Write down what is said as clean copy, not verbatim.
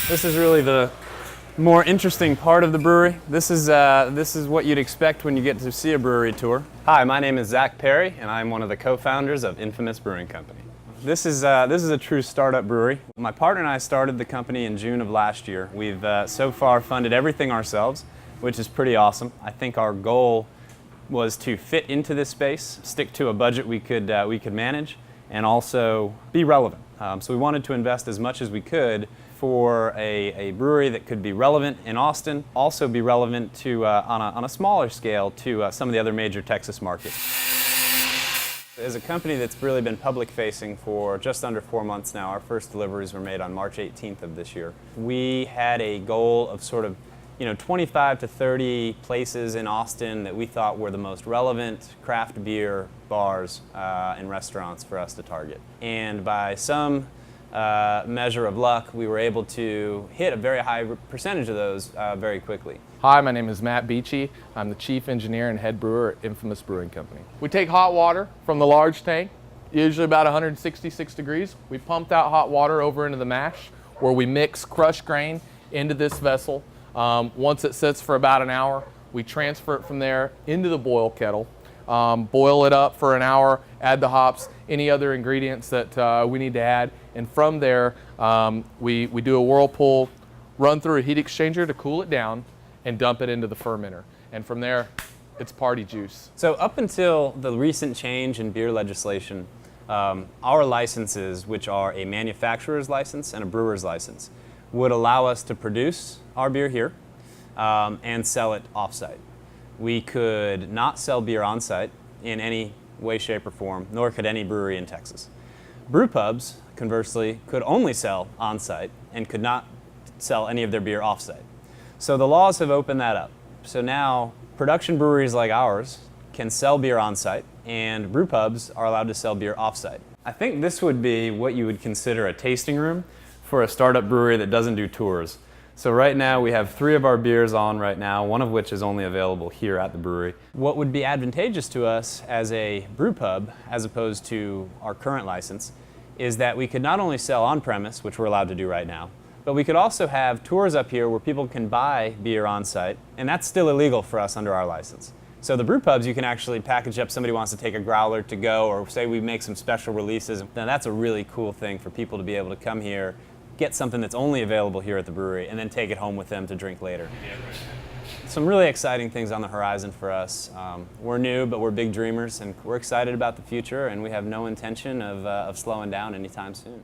This is really the more interesting part of the brewery. This is what you'd expect when you get to see a brewery tour. Hi, my name is Zach Perry, and I'm one of the co-founders of Infamous Brewing Company. This is a true startup brewery. My partner and I started the company in June of last year. We've so far funded everything ourselves, which is pretty awesome. I think our goal was to fit into this space, stick to a budget we could manage, and also be relevant. So we wanted to invest as much as we could for a brewery that could be relevant in Austin, also be relevant to on a smaller scale to some of the other major Texas markets. As a company that's really been public facing for just under 4 months now, our first deliveries were made on March 18th of this year. We had a goal of sort of 25 to 30 places in Austin that we thought were the most relevant craft beer bars and restaurants for us to target. And by some measure of luck, we were able to hit a very high percentage of those very quickly. Hi, my name is Matt Beachy. I'm the chief engineer and head brewer at Infamous Brewing Company. We take hot water from the large tank, usually about 166 degrees. We pump that hot water over into the mash where we mix crushed grain into this vessel. Once it sits for about an hour, we transfer it from there into the boil kettle, boil it up for an hour, add the hops, any other ingredients that we need to add, and from there we do a whirlpool, run through a heat exchanger to cool it down, and dump it into the fermenter. And from there, it's party juice. So up until the recent change in beer legislation, our licenses, which are a manufacturer's license and a brewer's license, would allow us to produce our beer here and sell it off-site. We could not sell beer on-site in any way, shape, or form, nor could any brewery in Texas. Brew pubs, conversely, could only sell on-site and could not sell any of their beer off-site. So the laws have opened that up. So now production breweries like ours can sell beer on-site and brew pubs are allowed to sell beer off-site. I think this would be what you would consider a tasting room for a startup brewery that doesn't do tours. So right now we have 3 of our beers on right now, one of which is only available here at the brewery. What would be advantageous to us as a brew pub, as opposed to our current license, is that we could not only sell on-premise, which we're allowed to do right now, but we could also have tours up here where people can buy beer on-site, and that's still illegal for us under our license. So the brew pubs, you can actually package up, somebody wants to take a growler to go, or say we make some special releases. Now that's a really cool thing for people to be able to come here, get something that's only available here at the brewery, and then take it home with them to drink later. Some really exciting things on the horizon for us. We're new, but we're big dreamers, and we're excited about the future, and we have no intention of slowing down anytime soon.